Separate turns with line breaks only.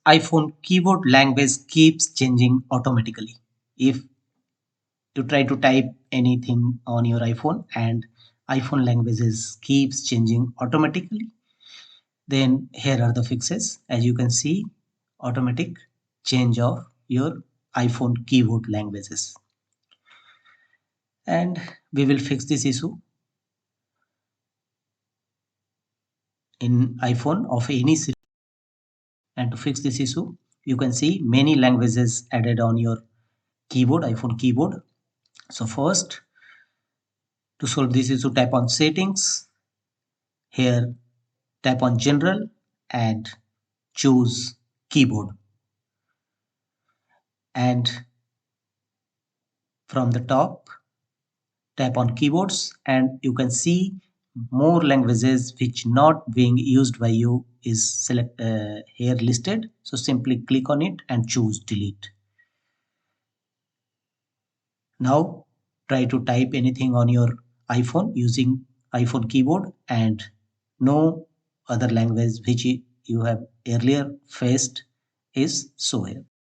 iPhone keyboard language keeps changing automatically. If you try to type anything on your iPhone and iPhone languages keeps changing automatically, then here are the fixes. As you can see, automatic change of your iPhone keyboard languages. And we will fix this issue in iPhone of any series. And to fix this issue, you can see many languages added on your keyboard, iPhone keyboard. So first, to solve this issue, tap on settings. Here, tap on general and choose keyboard. And from the top, tap on keyboards and you can see more languages which not being used by you is here listed. So simply click on it and choose delete. Now try to type anything on your iPhone using iPhone keyboard and no other language which you have earlier faced is so here.